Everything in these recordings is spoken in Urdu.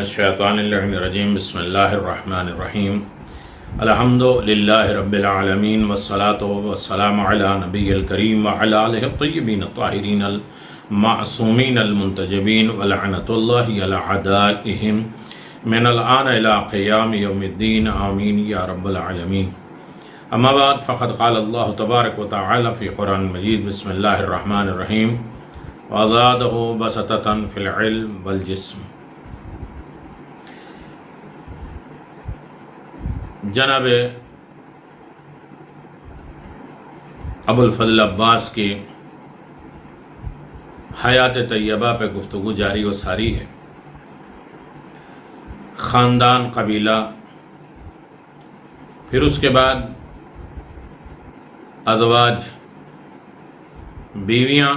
الشیطان اللعین الرجیم بسم اللہ الرحمن الرحیم الحمد للہ رب العالمین والصلاة والسلام علی نبی الکریم وعلی آلہ الطیبین الطاہرین المعصومین المنتجبین ولعنۃ اللہ علی اعدائہم من الآن الی قیام یوم الدین آمین یا رب العالمین. اما بعد فقد قال اللہ تبارک و تعالی فی قرآن مجید بسم اللہ الرحمن الرحیم وزادہ بسطۃ فی العلم والجسم. جناب ابو الفضل عباس کی حیات طیبہ پہ گفتگو جاری و ساری ہے. خاندان، قبیلہ، پھر اس کے بعد ازواج، بیویاں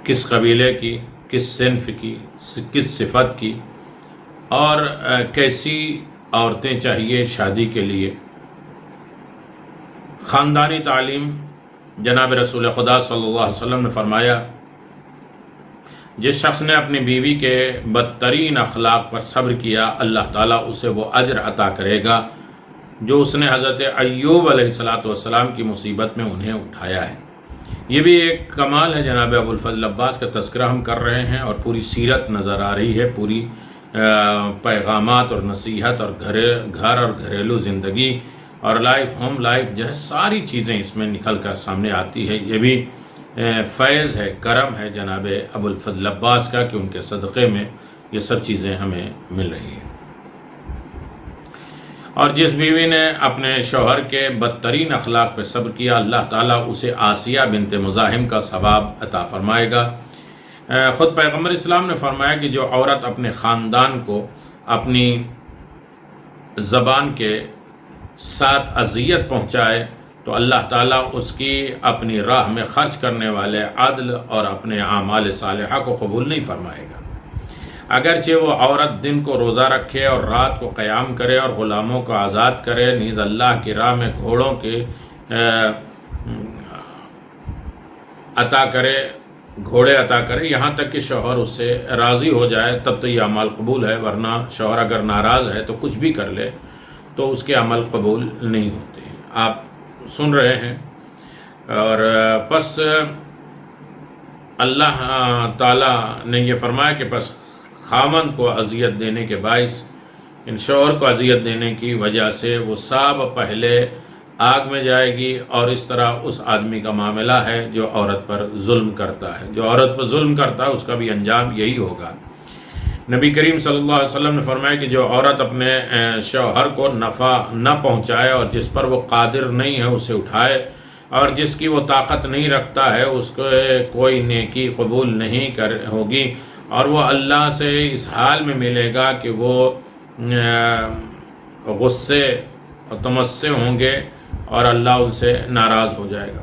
کس قبیلے کی، کس صنف کی، کس صفت کی، اور کیسی عورتیں چاہیے شادی کے لیے. خاندانی تعلیم جناب رسول خدا صلی اللہ علیہ وسلم نے فرمایا جس شخص نے اپنی بیوی کے بدترین اخلاق پر صبر کیا اللہ تعالیٰ اسے وہ اجر عطا کرے گا جو اس نے حضرت ایوب علیہ السلام کی مصیبت میں انہیں اٹھایا ہے. یہ بھی ایک کمال ہے. جناب ابو الفضل عباس کا تذکرہ ہم کر رہے ہیں اور پوری سیرت نظر آ رہی ہے، پوری پیغامات اور نصیحت اور گھر اور گھریلو زندگی اور ہوم لائف جو ہے ساری چیزیں اس میں نکل کر سامنے آتی ہے. یہ بھی فیض ہے، کرم ہے جناب ابو الفضل عباس کا کہ ان کے صدقے میں یہ سب چیزیں ہمیں مل رہی ہیں. اور جس بیوی نے اپنے شوہر کے بدترین اخلاق پہ صبر کیا اللہ تعالیٰ اسے آسیہ بنت مزاحم کا ثواب عطا فرمائے گا. خود پیغمبر اسلام نے فرمایا کہ جو عورت اپنے خاندان کو اپنی زبان کے ساتھ اذیت پہنچائے تو اللہ تعالیٰ اس کی اپنی راہ میں خرچ کرنے والے عدل اور اپنے اعمال صالحہ کو قبول نہیں فرمائے گا. اگرچہ وہ عورت دن کو روزہ رکھے اور رات کو قیام کرے اور غلاموں کو آزاد کرے، نیز اللہ کی راہ میں گھوڑوں کے گھوڑے عطا کرے یہاں تک کہ شوہر اس سے راضی ہو جائے، تب تو یہ عمل قبول ہے. ورنہ شوہر اگر ناراض ہے تو کچھ بھی کر لے تو اس کے عمل قبول نہیں ہوتے. آپ سن رہے ہیں. اور پس اللہ تعالیٰ نے یہ فرمایا کہ پس خاوند کو اذیت دینے کے باعث، ان شوہر کو اذیت دینے کی وجہ سے وہ سب پہلے آگ میں جائے گی. اور اس طرح اس آدمی کا معاملہ ہے جو عورت پر ظلم کرتا ہے. جو عورت پر ظلم کرتا ہے اس کا بھی انجام یہی ہوگا. نبی کریم صلی اللہ علیہ وسلم نے فرمایا کہ جو عورت اپنے شوہر کو نفع نہ پہنچائے اور جس پر وہ قادر نہیں ہے اسے اٹھائے، اور جس کی وہ طاقت نہیں رکھتا ہے اس کو کوئی نیکی قبول نہیں ہوگی، اور وہ اللہ سے اس حال میں ملے گا کہ وہ غصے اور تمسے ہوں گے اور اللہ ان سے ناراض ہو جائے گا.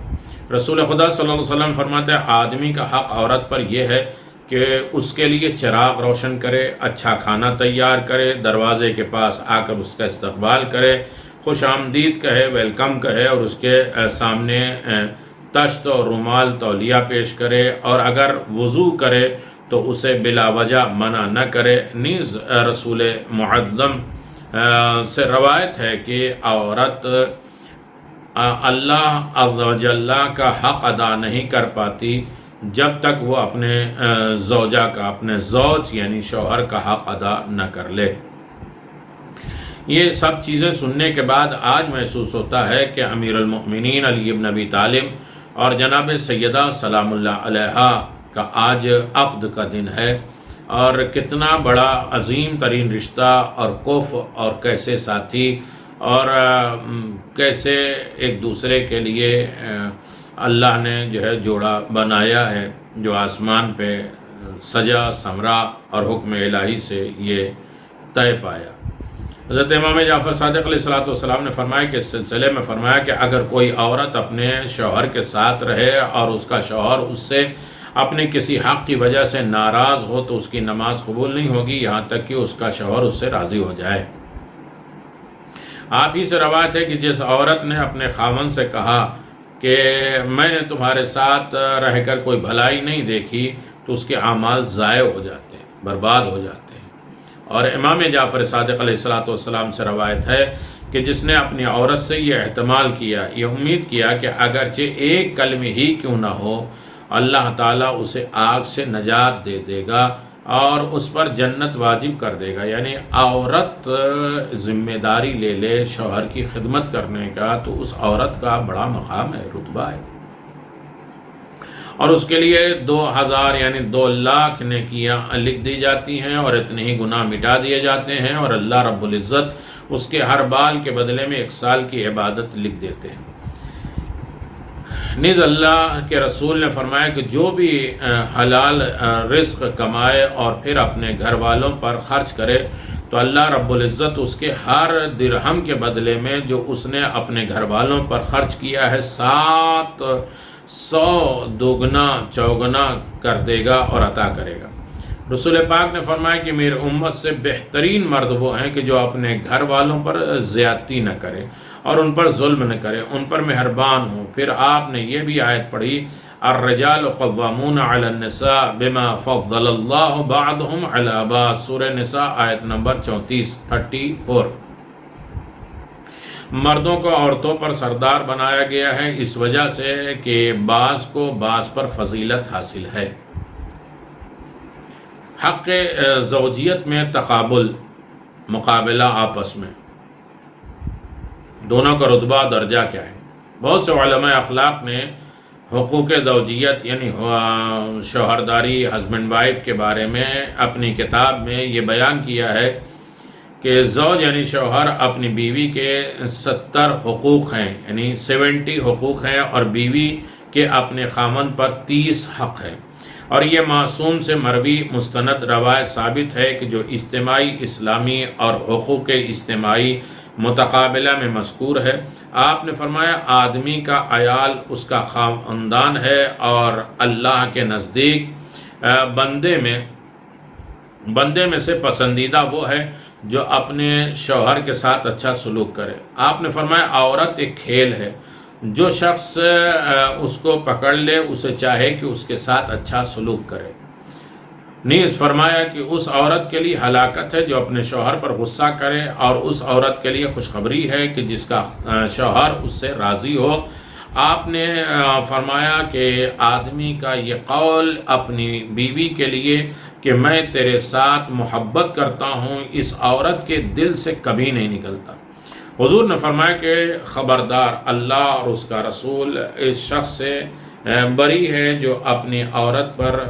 رسول خدا صلی اللہ علیہ وسلم فرماتے ہیں آدمی کا حق عورت پر یہ ہے کہ اس کے لیے چراغ روشن کرے، اچھا کھانا تیار کرے، دروازے کے پاس آ کر اس کا استقبال کرے، خوش آمدید کہے، ویلکم کہے، اور اس کے سامنے تشت اور رومال تولیہ پیش کرے، اور اگر وضو کرے تو اسے بلا وجہ منع نہ کرے. نیز رسول معظم سے روایت ہے کہ عورت اللہ عز و جل کا حق ادا نہیں کر پاتی جب تک وہ اپنے زوجہ کا، اپنے زوج یعنی شوہر کا حق ادا نہ کر لے. یہ سب چیزیں سننے کے بعد آج محسوس ہوتا ہے کہ امیر المؤمنین علی بن ابی طالب اور جناب سیدہ سلام اللہ علیہا کا آج عقد کا دن ہے، اور کتنا بڑا عظیم ترین رشتہ اور کف اور کیسے ساتھی اور کیسے ایک دوسرے کے لیے اللہ نے جو ہے جوڑا بنایا ہے، جو آسمان پہ سجا سمرا اور حکم الہی سے یہ طے پایا. حضرت امام جعفر صادق علیہ السلام نے فرمایا کہ اس سلسلے میں فرمایا کہ اگر کوئی عورت اپنے شوہر کے ساتھ رہے اور اس کا شوہر اس سے اپنے کسی حق کی وجہ سے ناراض ہو تو اس کی نماز قبول نہیں ہوگی یہاں تک کہ اس کا شوہر اس سے راضی ہو جائے. آپ ہی سے روایت ہے کہ جس عورت نے اپنے خاوند سے کہا کہ میں نے تمہارے ساتھ رہ کر کوئی بھلائی نہیں دیکھی تو اس کے اعمال ضائع ہو جاتے ہیں. برباد ہو جاتے ہیں۔ اور امام جعفر صادق علیہ الصلوۃ والسلام سے روایت ہے کہ جس نے اپنی عورت سے یہ احتمال کیا، یہ امید کیا کہ اگرچہ ایک کلمہ ہی کیوں نہ ہو، اللہ تعالیٰ اسے آگ سے نجات دے دے گا اور اس پر جنت واجب کر دے گا۔ یعنی عورت ذمہ داری لے لے شوہر کی خدمت کرنے کا، تو اس عورت کا بڑا مقام ہے، رتبہ ہے، اور اس کے لیے 2000 یعنی 2 لاکھ نیکیاں لکھ دی جاتی ہیں، اور اتنے ہی گناہ مٹا دیے جاتے ہیں، اور اللہ رب العزت اس کے ہر بال کے بدلے میں 1 سال کی عبادت لکھ دیتے ہیں۔ نیز اللہ کے رسول نے فرمایا کہ جو بھی حلال رزق کمائے اور پھر اپنے گھر والوں پر خرچ کرے، تو اللہ رب العزت اس کے ہر درہم کے بدلے میں جو اس نے اپنے گھر والوں پر خرچ کیا ہے 700 دوگنا چوگنا کر دے گا اور عطا کرے گا۔ رسول پاک نے فرمایا کہ میری امت سے بہترین مرد وہ ہیں کہ جو اپنے گھر والوں پر زیادتی نہ کرے اور ان پر ظلم نہ کرے، ان پر مہربان ہوں۔ پھر آپ نے یہ بھی آیت پڑھی، الرجال قوامون علی النساء بما فضل اللہ بعضهم علی بعض، سورہ نساء آیت نمبر 34۔ مردوں کو عورتوں پر سردار بنایا گیا ہے اس وجہ سے کہ بعض کو بعض پر فضیلت حاصل ہے۔ حق زوجیت میں تقابل، مقابلہ آپس میں، دونوں کا رتبہ درجہ کیا ہے؟ بہت سے علماء اخلاق نے حقوق زوجیت یعنی شوہرداری، ہسبینڈ وائف کے بارے میں اپنی کتاب میں یہ بیان کیا ہے کہ زوج یعنی شوہر اپنی بیوی کے 70 حقوق ہیں، یعنی 70 حقوق ہیں، اور بیوی کے اپنے خامند پر 30 حق ہیں۔ اور یہ معصوم سے مروی مستند روایت ثابت ہے کہ جو اجتماعی اسلامی اور حقوق اجتماعی متقابلہ میں مذکور ہے۔ آپ نے فرمایا آدمی کا عیال اس کا خاندان ہے، اور اللہ کے نزدیک بندے میں سے پسندیدہ وہ ہے جو اپنے شوہر کے ساتھ اچھا سلوک کرے۔ آپ نے فرمایا عورت ایک کھیل ہے، جو شخص اس کو پکڑ لے اسے چاہے کہ اس کے ساتھ اچھا سلوک کرے۔ نیز فرمایا کہ اس عورت کے لیے ہلاکت ہے جو اپنے شوہر پر غصہ کرے، اور اس عورت کے لیے خوشخبری ہے کہ جس کا شوہر اس سے راضی ہو۔ آپ نے فرمایا کہ آدمی کا یہ قول اپنی بیوی کے لیے کہ میں تیرے ساتھ محبت کرتا ہوں، اس عورت کے دل سے کبھی نہیں نکلتا۔ حضور نے فرمایا کہ خبردار، اللہ اور اس کا رسول اس شخص سے بری ہے جو اپنی عورت پر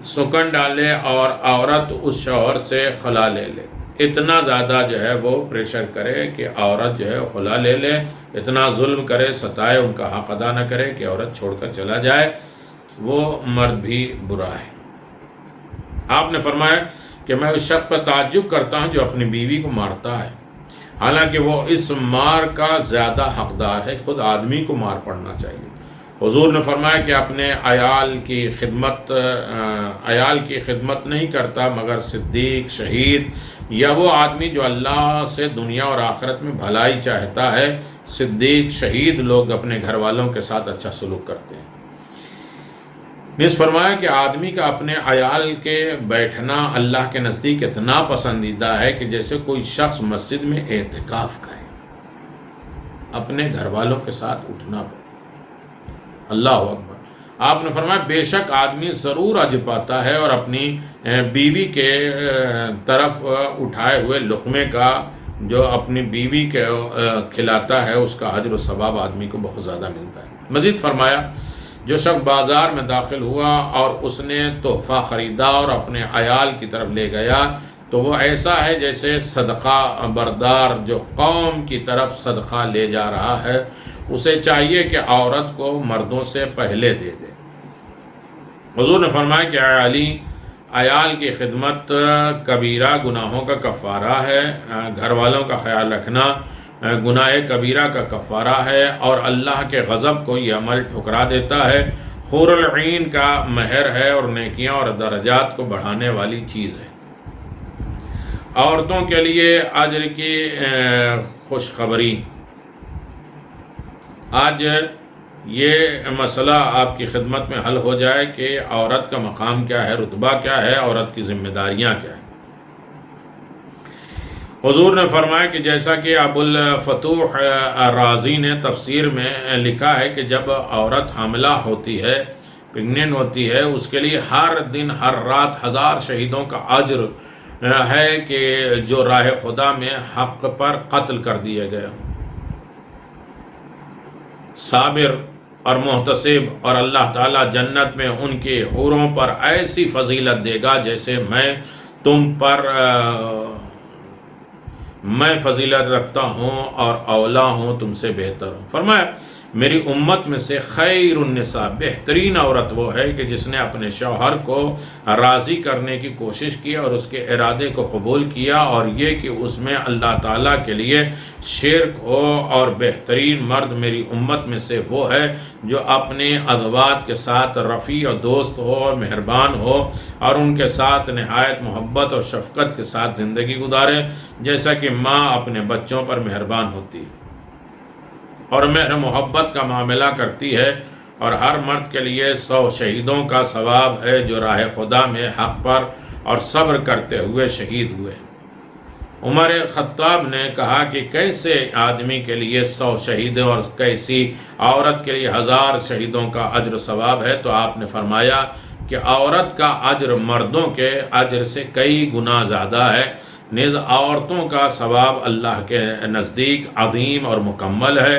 سکن ڈالے اور عورت اس شوہر سے خلا لے لے۔ اتنا زیادہ جو ہے وہ پریشر کرے کہ عورت جو ہے خلا لے لے، اتنا ظلم کرے، ستائے، ان کا حق ادا نہ کرے کہ عورت چھوڑ کر چلا جائے، وہ مرد بھی برا ہے۔ آپ نے فرمایا کہ میں اس شخص پر تعجب کرتا ہوں جو اپنی بیوی کو مارتا ہے، حالانکہ وہ اس مار کا زیادہ حقدار ہے۔ خود آدمی کو مار پڑنا چاہیے۔ حضور نے فرمایا کہ اپنے عیال کی خدمت نہیں کرتا مگر صدیق، شہید یا وہ آدمی جو اللہ سے دنیا اور آخرت میں بھلائی چاہتا ہے۔ صدیق، شہید لوگ اپنے گھر والوں کے ساتھ اچھا سلوک کرتے ہیں۔ نیز فرمایا کہ آدمی کا اپنے عیال کے بیٹھنا اللہ کے نزدیک اتنا پسندیدہ ہے کہ جیسے کوئی شخص مسجد میں اعتکاف کرے، اپنے گھر والوں کے ساتھ اٹھنا پڑے۔ اللہ اکبر۔ آپ نے فرمایا بے شک آدمی ضرور اجر پاتا ہے، اور اپنی بیوی کے طرف اٹھائے ہوئے لقمے کا جو اپنی بیوی کے کھلاتا ہے اس کا اجر و ثواب آدمی کو بہت زیادہ ملتا ہے۔ مزید فرمایا جو شخص بازار میں داخل ہوا اور اس نے تحفہ خریدا اور اپنے عیال کی طرف لے گیا، تو وہ ایسا ہے جیسے صدقہ بردار جو قوم کی طرف صدقہ لے جا رہا ہے۔ اسے چاہیے کہ عورت کو مردوں سے پہلے دے دے۔ حضور نے فرمایا کہ عیال کی خدمت کبیرہ گناہوں کا کفارہ ہے، گھر والوں کا خیال رکھنا گناہ کبیرہ کا کفارہ ہے، اور اللہ کے غضب کو یہ عمل ٹھکرا دیتا ہے۔ حور العین کا مہر ہے اور نیکیاں اور درجات کو بڑھانے والی چیز ہے۔ عورتوں کے لیے اجر کی خوشخبری۔ آج یہ مسئلہ آپ کی خدمت میں حل ہو جائے کہ عورت کا مقام کیا ہے، رتبہ کیا ہے، عورت کی ذمہ داریاں کیا ہیں۔ حضور نے فرمایا کہ جیسا کہ ابو الفتوح رازی نے تفسیر میں لکھا ہے کہ جب عورت حاملہ ہوتی ہے، پریگننٹ ہوتی ہے، اس کے لیے ہر دن ہر رات 1000 شہیدوں کا اجر ہے کہ جو راہ خدا میں حق پر قتل کر دیے گئے ہوں۔ صابر اور محتسب، اور اللہ تعالیٰ جنت میں ان کے حوروں پر ایسی فضیلت دے گا جیسے تم پر میں فضیلت رکھتا ہوں اور اولا ہوں، تم سے بہتر ہوں۔ فرمایا میری امت میں سے خیر النساء، بہترین عورت وہ ہے کہ جس نے اپنے شوہر کو راضی کرنے کی کوشش کی اور اس کے ارادے کو قبول کیا، اور یہ کہ اس میں اللہ تعالیٰ کے لیے شرک ہو۔ اور بہترین مرد میری امت میں سے وہ ہے جو اپنے ازواج کے ساتھ رفیع اور دوست ہو اور مہربان ہو، اور ان کے ساتھ نہایت محبت اور شفقت کے ساتھ زندگی گزارے، جیسا کہ ماں اپنے بچوں پر مہربان ہوتی ہے اور مہر محبت کا معاملہ کرتی ہے۔ اور ہر مرد کے لیے 100 شہیدوں کا ثواب ہے جو راہ خدا میں حق پر اور صبر کرتے ہوئے شہید ہوئے۔ عمر خطاب نے کہا کہ کیسے آدمی کے لیے 100 شہیدوں اور کیسی عورت کے لیے 1000 شہیدوں کا اجر و ثواب ہے، تو آپ نے فرمایا کہ عورت کا اجر مردوں کے اجر سے کئی گنا زیادہ ہے، نیز عورتوں کا ثواب اللہ کے نزدیک عظیم اور مکمل ہے،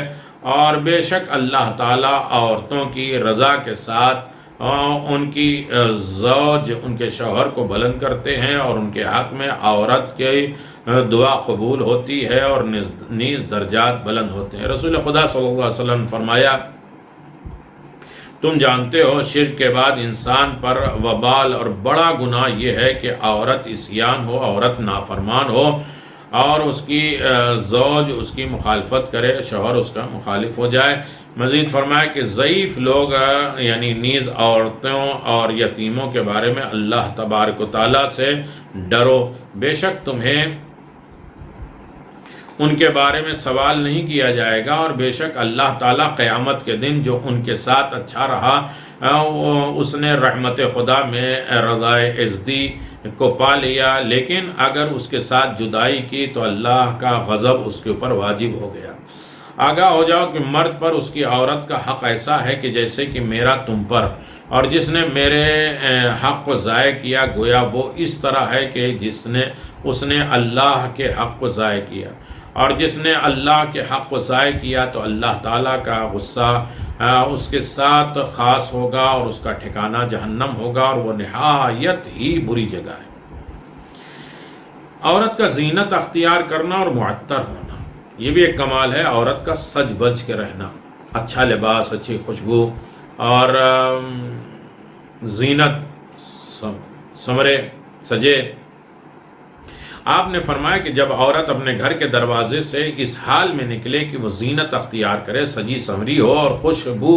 اور بے شک اللہ تعالیٰ عورتوں کی رضا کے ساتھ ان کی زوج، ان کے شوہر کو بلند کرتے ہیں، اور ان کے حق میں عورت کی دعا قبول ہوتی ہے اور نیز درجات بلند ہوتے ہیں۔ رسول خدا صلی اللہ علیہ وسلم نے فرمایا تم جانتے ہو شرک کے بعد انسان پر وبال اور بڑا گناہ یہ ہے کہ عورت عصیان ہو، عورت نافرمان ہو، اور اس کی زوج اس کی مخالفت کرے، شوہر اس کا مخالف ہو جائے۔ مزید فرمایا کہ ضعیف لوگ یعنی نیز عورتوں اور یتیموں کے بارے میں اللہ تبارک و تعالیٰ سے ڈرو، بے شک تمہیں ان کے بارے میں سوال نہیں کیا جائے گا، اور بے شک اللہ تعالیٰ قیامت کے دن جو ان کے ساتھ اچھا رہا اس نے رحمت خدا میں رضائے عزدی کو پا لیا، لیکن اگر اس کے ساتھ جدائی کی تو اللہ کا غضب اس کے اوپر واجب ہو گیا۔ آگاہ ہو جاؤ کہ مرد پر اس کی عورت کا حق ایسا ہے کہ جیسے کہ میرا تم پر، اور جس نے میرے حق کو ضائع کیا گویا وہ اس طرح ہے کہ اس نے اللہ کے حق کو ضائع کیا، اور جس نے اللہ کے حق کو ضائع کیا تو اللہ تعالیٰ کا غصہ اس کے ساتھ خاص ہوگا، اور اس کا ٹھکانہ جہنم ہوگا، اور وہ نہایت ہی بری جگہ ہے۔ عورت کا زینت اختیار کرنا اور معطر ہونا، یہ بھی ایک کمال ہے۔ عورت کا سج بج کے رہنا، اچھا لباس، اچھی خوشبو اور زینت، سمرے سجے۔ آپ نے فرمایا کہ جب عورت اپنے گھر کے دروازے سے اس حال میں نکلے کہ وہ زینت اختیار کرے، سجی سمری ہو اور خوشبو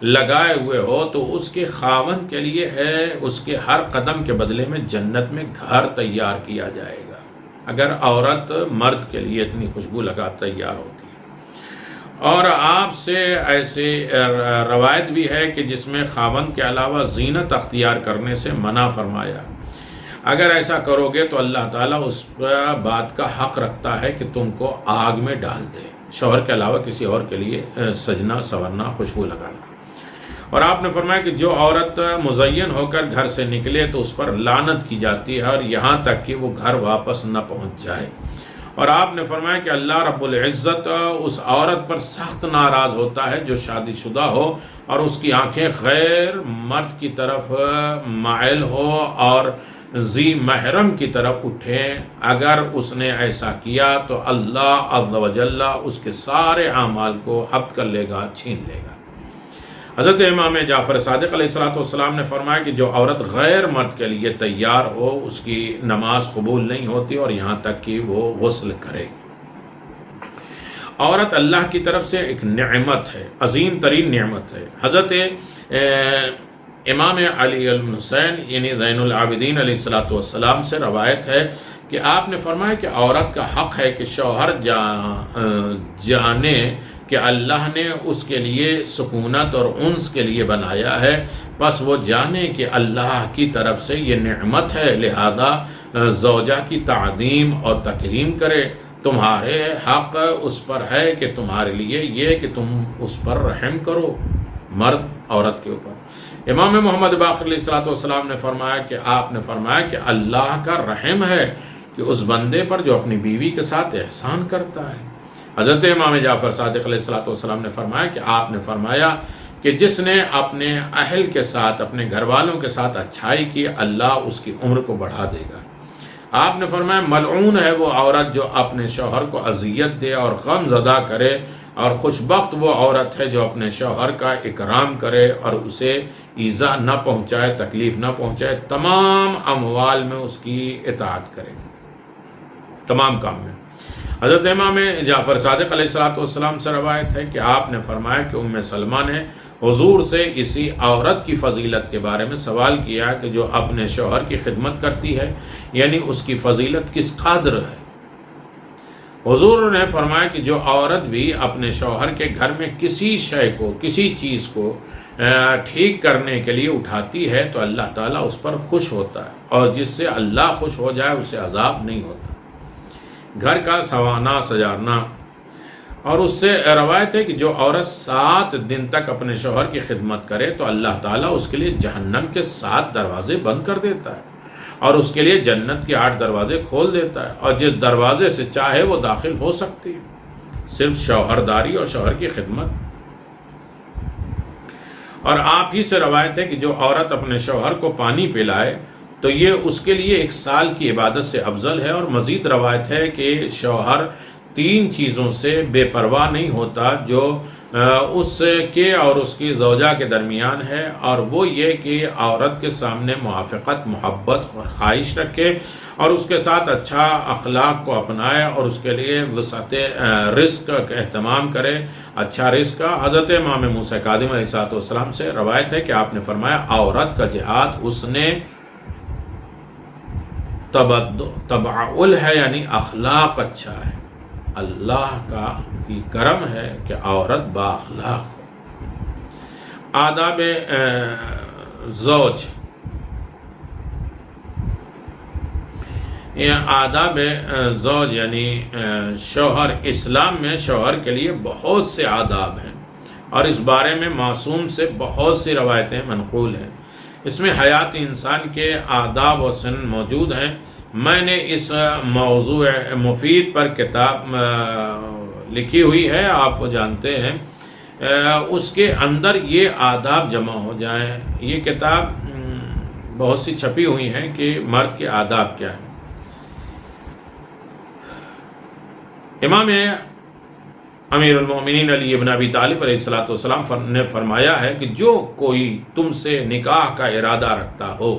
لگائے ہوئے ہو، تو اس کے خاوند کے لیے ہے اس کے ہر قدم کے بدلے میں جنت میں گھر تیار کیا جائے گا، اگر عورت مرد کے لیے اتنی خوشبو لگا تیار ہوتی ہے۔ اور آپ سے ایسے روایت بھی ہے کہ جس میں خاوند کے علاوہ زینت اختیار کرنے سے منع فرمایا، اگر ایسا کرو گے تو اللہ تعالیٰ اس بات کا حق رکھتا ہے کہ تم کو آگ میں ڈال دے، شوہر کے علاوہ کسی اور کے لیے سجنا سورنا، خوشبو لگانا۔ اور آپ نے فرمایا کہ جو عورت مزین ہو کر گھر سے نکلے تو اس پر لعنت کی جاتی ہے، اور یہاں تک کہ وہ گھر واپس نہ پہنچ جائے۔ اور آپ نے فرمایا کہ اللہ رب العزت اس عورت پر سخت ناراض ہوتا ہے جو شادی شدہ ہو اور اس کی آنکھیں غیر مرد کی طرف مائل ہو اور ذی محرم کی طرف اٹھیں۔ اگر اس نے ایسا کیا تو اللہ عز و جل اس کے سارے اعمال کو حبط کر لے گا، چھین لے گا۔ حضرت امام جعفر صادق علیہ السلام نے فرمایا کہ جو عورت غیر مرد کے لیے تیار ہو اس کی نماز قبول نہیں ہوتی، اور یہاں تک کہ وہ غسل کرے۔ عورت اللہ کی طرف سے ایک نعمت ہے، عظیم ترین نعمت ہے۔ حضرت امام علی الحسین یعنی زین العابدین علیہ السلام سے روایت ہے کہ آپ نے فرمایا کہ عورت کا حق ہے کہ شوہر جانے کہ اللہ نے اس کے لیے سکونت اور انس کے لیے بنایا ہے، بس وہ جانے کہ اللہ کی طرف سے یہ نعمت ہے، لہذا زوجہ کی تعظیم اور تکریم کرے۔ تمہارے حق اس پر ہے کہ تمہارے لیے یہ کہ تم اس پر رحم کرو، مرد عورت کے اوپر۔ امام محمد باقر علیہ الصلوۃ والسلام نے فرمایا کہ آپ نے فرمایا کہ اللہ کا رحم ہے کہ اس بندے پر جو اپنی بیوی کے ساتھ احسان کرتا ہے۔ حضرت امام جعفر صادق علیہ الصلوۃ والسلام نے فرمایا کہ آپ نے فرمایا کہ جس نے اپنے اہل کے ساتھ، اپنے گھر والوں کے ساتھ اچھائی کی، اللہ اس کی عمر کو بڑھا دے گا۔ آپ نے فرمایا ملعون ہے وہ عورت جو اپنے شوہر کو اذیت دے اور غم زدہ کرے، اور خوشبخت وہ عورت ہے جو اپنے شوہر کا اکرام کرے اور اسے ایذا نہ پہنچائے، تکلیف نہ پہنچائے، تمام اموال میں اس کی اطاعت کرے، تمام کام میں۔ حضرت امام جعفر صادق علیہ الصلوۃ والسلام سے روایت ہے کہ آپ نے فرمایا کہ ام سلمہ نے حضور سے اسی عورت کی فضیلت کے بارے میں سوال کیا کہ جو اپنے شوہر کی خدمت کرتی ہے، یعنی اس کی فضیلت کس قدر ہے۔ حضور نے فرمایا کہ جو عورت بھی اپنے شوہر کے گھر میں کسی شے کو، کسی چیز کو ٹھیک کرنے کے لیے اٹھاتی ہے تو اللہ تعالیٰ اس پر خوش ہوتا ہے، اور جس سے اللہ خوش ہو جائے اسے عذاب نہیں ہوتا۔ گھر کا سنوارنا سجارنا، اور اس سے روایت ہے کہ جو عورت 7 دن تک اپنے شوہر کی خدمت کرے تو اللہ تعالیٰ اس کے لیے جہنم کے 7 دروازے بند کر دیتا ہے، اور اس کے لیے جنت کے 8 دروازے کھول دیتا ہے، اور جس دروازے سے چاہے وہ داخل ہو سکتی ہے، صرف شوہرداری اور شوہر کی خدمت۔ اور آپ ہی سے روایت ہے کہ جو عورت اپنے شوہر کو پانی پلائے تو یہ اس کے لیے 1 سال کی عبادت سے افضل ہے۔ اور مزید روایت ہے کہ شوہر 3 چیزوں سے بے پرواہ نہیں ہوتا جو اس کے اور اس کی زوجہ کے درمیان ہے، اور وہ یہ کہ عورت کے سامنے موافقت، محبت اور خواہش رکھے، اور اس کے ساتھ اچھا اخلاق کو اپنائے، اور اس کے لیے وسعت رزق کا اہتمام کرے، اچھا رزق کا۔ حضرت امام موسیٰ کاظم علیہ السلام سے روایت ہے کہ آپ نے فرمایا عورت کا جہاد اس نے تبعل ہے، یعنی اخلاق اچھا ہے۔ اللہ کا ہی کرم ہے کہ عورت با اخلاق ہو۔ آداب زوج، یہ آداب زوج یعنی شوہر، اسلام میں شوہر کے لیے بہت سے آداب ہیں، اور اس بارے میں معصوم سے بہت سی روایتیں منقول ہیں۔ اس میں حیات انسان کے آداب و سنن موجود ہیں۔ میں نے اس موضوع مفید پر کتاب لکھی ہوئی ہے، آپ جانتے ہیں، اس کے اندر یہ آداب جمع ہو جائیں۔ یہ کتاب بہت سی چھپی ہوئی ہیں کہ مرد کے آداب کیا ہیں۔ امام امیر المومنین علی بن ابی طالب علیہ السلام نے فرمایا ہے کہ جو کوئی تم سے نکاح کا ارادہ رکھتا ہو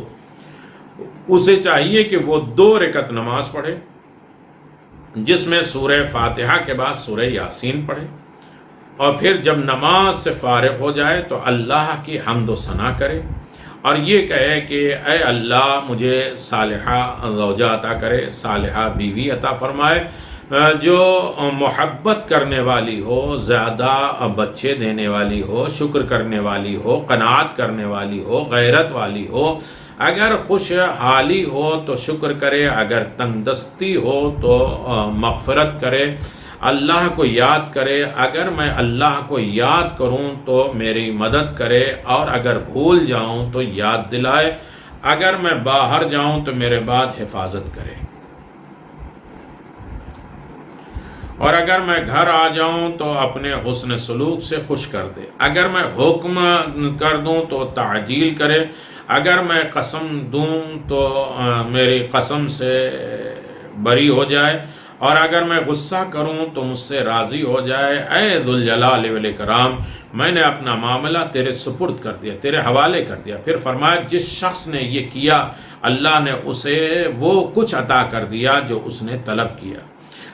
اسے چاہیے کہ وہ 2 رکعت نماز پڑھے، جس میں سورہ فاتحہ کے بعد سورہ یاسین پڑھے، اور پھر جب نماز سے فارغ ہو جائے تو اللہ کی حمد و ثنا کرے، اور یہ کہے کہ اے اللہ مجھے صالحہ زوجہ عطا کرے، صالحہ بیوی عطا فرمائے، جو محبت کرنے والی ہو، زیادہ بچے دینے والی ہو، شکر کرنے والی ہو، قناعت کرنے والی ہو، غیرت والی ہو، اگر خوشحالی ہو تو شکر کرے، اگر تنگ دستی ہو تو مغفرت کرے، اللہ کو یاد کرے، اگر میں اللہ کو یاد کروں تو میری مدد کرے، اور اگر بھول جاؤں تو یاد دلائے، اگر میں باہر جاؤں تو میرے بعد حفاظت کرے، اور اگر میں گھر آ جاؤں تو اپنے حسن سلوک سے خوش کر دے، اگر میں حکم کر دوں تو تعجیل کرے، اگر میں قسم دوں تو میری قسم سے بری ہو جائے، اور اگر میں غصہ کروں تو مجھ سے راضی ہو جائے۔ اے ذوالجلال والاکرام، میں نے اپنا معاملہ تیرے سپرد کر دیا، تیرے حوالے کر دیا۔ پھر فرمایا جس شخص نے یہ کیا اللہ نے اسے وہ کچھ عطا کر دیا جو اس نے طلب کیا۔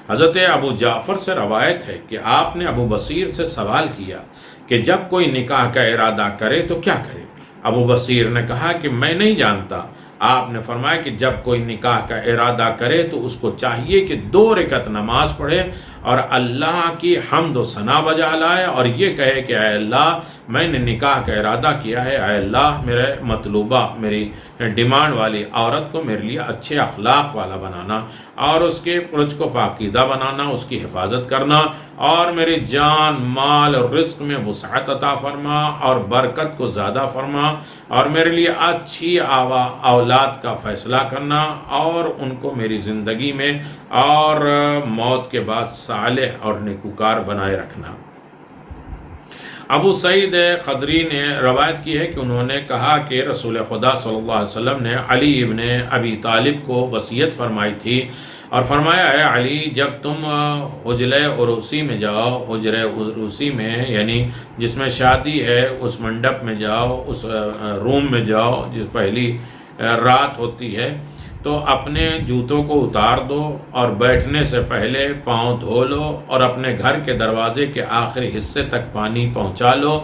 حضرت ابو جعفر سے روایت ہے کہ آپ نے ابو بصیر سے سوال کیا کہ جب کوئی نکاح کا ارادہ کرے تو کیا کرے؟ ابو بصیر نے کہا کہ میں نہیں جانتا۔ آپ نے فرمایا کہ جب کوئی نکاح کا ارادہ کرے تو اس کو چاہیے کہ 2 رکعت نماز پڑھے، اور اللہ کی حمد و ثنا بجا لائے اور یہ کہے کہ اے اللہ میں نے نکاح کا ارادہ کیا ہے، اے اللہ میرے مطلوبہ میری ڈیمانڈ والی عورت کو میرے لیے اچھے اخلاق والا بنانا اور اس کے فرج کو پاکیزہ بنانا، اس کی حفاظت کرنا اور میری جان مال اور رزق میں وسعت عطا فرما اور برکت کو زیادہ فرما اور میرے لیے اچھی اولاد کا فیصلہ کرنا اور ان کو میری زندگی میں اور موت کے بعد صالح اور نیکوکار بنائے رکھنا۔ ابو سعید خدری نے روایت کی ہے کہ انہوں نے کہا کہ رسول خدا صلی اللہ علیہ وسلم نے علی ابن ابی طالب کو وصیت فرمائی تھی اور فرمایا ہے علی جب تم حجرہ عروسی میں جاؤ، حجرہ عروسی میں یعنی جس میں شادی ہے اس منڈپ میں جاؤ، اس روم میں جاؤ جس پہلی رات ہوتی ہے، تو اپنے جوتوں کو اتار دو اور بیٹھنے سے پہلے پاؤں دھو لو اور اپنے گھر کے دروازے کے آخری حصے تک پانی پہنچا لو۔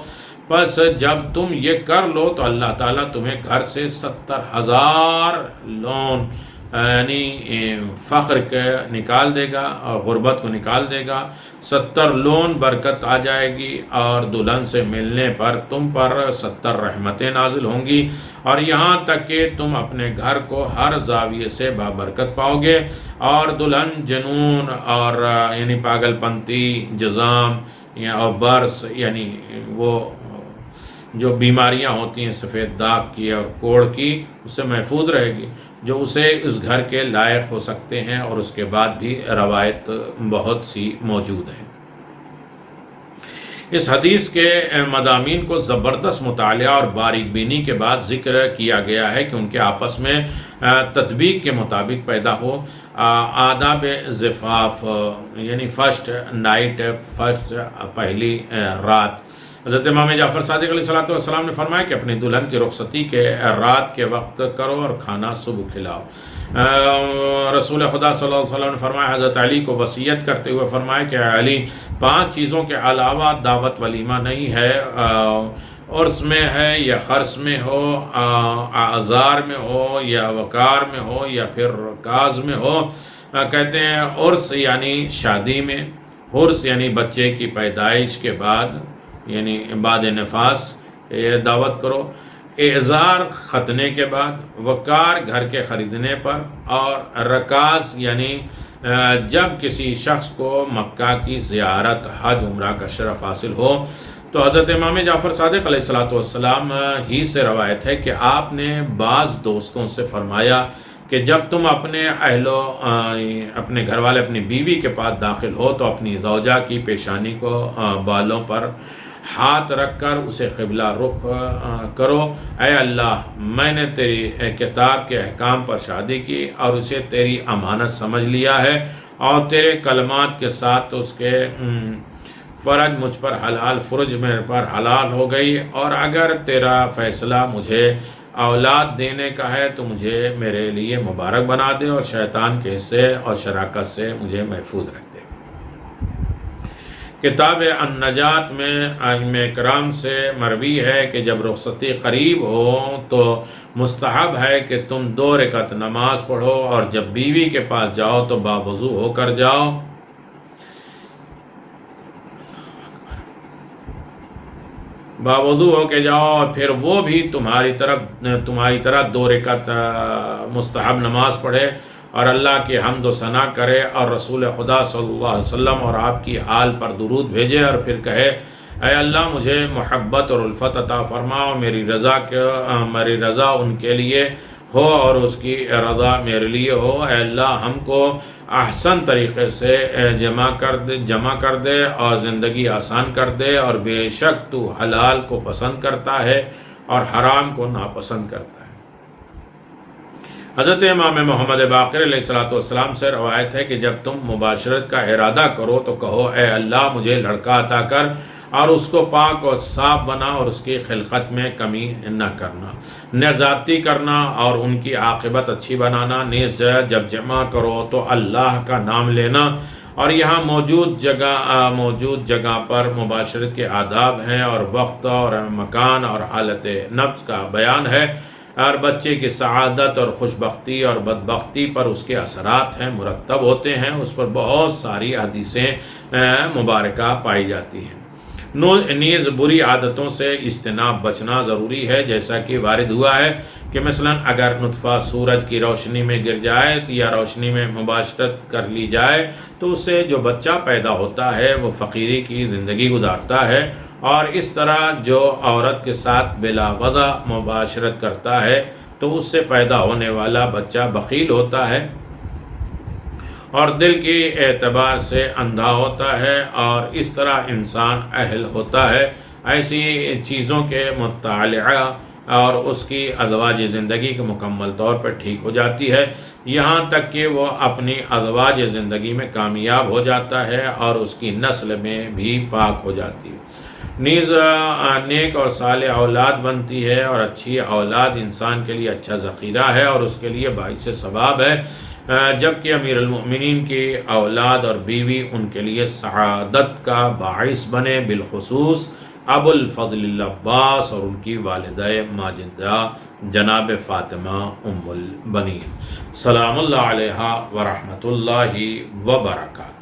بس جب تم یہ کر لو تو اللہ تعالیٰ تمہیں گھر سے 70,000 لون یعنی فقر کے نکال دے گا اور غربت کو نکال دے گا، 70 لون برکت آ جائے گی اور دلہن سے ملنے پر تم پر 70 رحمتیں نازل ہوں گی اور یہاں تک کہ تم اپنے گھر کو ہر زاویے سے بابرکت پاؤ گے اور دلہن جنون اور یعنی پاگل پنتی، جزام اور برس یعنی وہ جو بیماریاں ہوتی ہیں سفید داغ کی اور کوڑ کی اس سے محفوظ رہے گی، جو اسے اس گھر کے لائق ہو سکتے ہیں، اور اس کے بعد بھی روایت بہت سی موجود ہیں۔ اس حدیث کے مضامین کو زبردست مطالعہ اور باریک بینی کے بعد ذکر کیا گیا ہے کہ ان کے آپس میں تطبیق کے مطابق پیدا ہو۔ آداب زفاف یعنی فرسٹ نائٹ، فرسٹ پہلی رات، حضرت امام جعفر صادق علیہ السلام نے فرمایا کہ اپنی دلہن کی رخصتی کے رات کے وقت کرو اور کھانا صبح کھلاؤ۔ رسول خدا صلی اللہ علیہ وسلم نے فرمایا، حضرت علی کو وصیت کرتے ہوئے فرمایا کہ علی 5 چیزوں کے علاوہ دعوت ولیمہ نہیں ہے، عرس میں ہے یا خرس میں ہو، اعذار میں ہو یا وقار میں ہو یا پھر کاز میں ہو۔ کہتے ہیں عرس یعنی شادی میں، عرس یعنی بچے کی پیدائش کے بعد یعنی بعد نفاس یہ دعوت کرو، اعذار ختنے کے بعد، وقار گھر کے خریدنے پر، اور رکاز یعنی جب کسی شخص کو مکہ کی زیارت حج عمرہ کا شرف حاصل ہو۔ تو حضرت امام جعفر صادق علیہ السلام ہی سے روایت ہے کہ آپ نے بعض دوستوں سے فرمایا کہ جب تم اپنے اپنے گھر والے اپنی بیوی کے پاس داخل ہو تو اپنی زوجہ کی پیشانی کو بالوں پر ہاتھ رکھ کر اسے قبلہ رخ کرو۔ اے اللہ میں نے تیری کتاب کے احکام پر شادی کی اور اسے تیری امانت سمجھ لیا ہے اور تیرے کلمات کے ساتھ اس کے فرج مجھ پر حلال، فرج میرے پر حلال ہو گئی، اور اگر تیرا فیصلہ مجھے اولاد دینے کا ہے تو مجھے میرے لیے مبارک بنا دے اور شیطان کے حصے اور شراکت سے مجھے محفوظ رکھ دے۔ کتاب النجات میں ائمہ کرام سے مروی ہے کہ جب رخصتی قریب ہو تو مستحب ہے کہ تم 2 رکعت نماز پڑھو اور جب بیوی کے پاس جاؤ تو باوضو ہو کر جاؤ۔ باوضو ہو کے جاؤ اور پھر وہ بھی تمہاری طرح 2 رکعت مستحب نماز پڑھے اور اللہ کی حمد و ثنا کرے اور رسول خدا صلی اللہ علیہ وسلم اور آپ کی آل پر درود بھیجے اور پھر کہے اے اللہ مجھے محبت اور الفت عطا فرما، میری رضا ان کے لیے ہو اور اس کی رضا میرے لیے ہو۔ اے اللہ ہم کو احسن طریقے سے جمع کر دے اور زندگی آسان کر دے، اور بے شک تو حلال کو پسند کرتا ہے اور حرام کو ناپسند کرتا ہے۔ حضرت امام محمد باقر علیہ السلام سے روایت ہے کہ جب تم مباشرت کا ارادہ کرو تو کہو اے اللہ مجھے لڑکا عطا کر اور اس کو پاک اور صاف بنا اور اس کی خلقت میں کمی نہ کرنا، نہ زیادتی کرنا اور ان کی عاقبت اچھی بنانا۔ نیز جب جمع کرو تو اللہ کا نام لینا، اور یہاں موجود جگہ پر مباشرت کے آداب ہیں اور وقت اور مکان اور حالت نفس کا بیان ہے۔ اور بچے کی سعادت اور خوشبختی اور بدبختی پر اس کے اثرات ہیں، مرتب ہوتے ہیں، اس پر بہت ساری حدیثیں مبارکہ پائی جاتی ہیں۔ نیز بری عادتوں سے اجتناب بچنا ضروری ہے، جیسا کہ وارد ہوا ہے کہ مثلا اگر نطفہ سورج کی روشنی میں گر جائے تو یا روشنی میں مباشرت کر لی جائے تو اس سے جو بچہ پیدا ہوتا ہے وہ فقیری کی زندگی گزارتا ہے، اور اس طرح جو عورت کے ساتھ بلا وضع مباشرت کرتا ہے تو اس سے پیدا ہونے والا بچہ بخیل ہوتا ہے اور دل کی اعتبار سے اندھا ہوتا ہے، اور اس طرح انسان اہل ہوتا ہے ایسی چیزوں کے مطالعہ، اور اس کی ازواج زندگی کے مکمل طور پر ٹھیک ہو جاتی ہے، یہاں تک کہ وہ اپنی ازواج زندگی میں کامیاب ہو جاتا ہے اور اس کی نسل میں بھی پاک ہو جاتی ہے۔ نیز نیک اور صالح اولاد بنتی ہے، اور اچھی اولاد انسان کے لیے اچھا ذخیرہ ہے اور اس کے لیے باعث ثواب ہے، جبکہ امیر المؤمنین کی اولاد اور بیوی ان کے لیے سعادت کا باعث بنے، بالخصوص ابو الفضل العباس اور ان کی والدہ ماجدہ جناب فاطمہ ام البنین، سلام اللہ علیہا ورحمۃ اللہ وبرکاتہ۔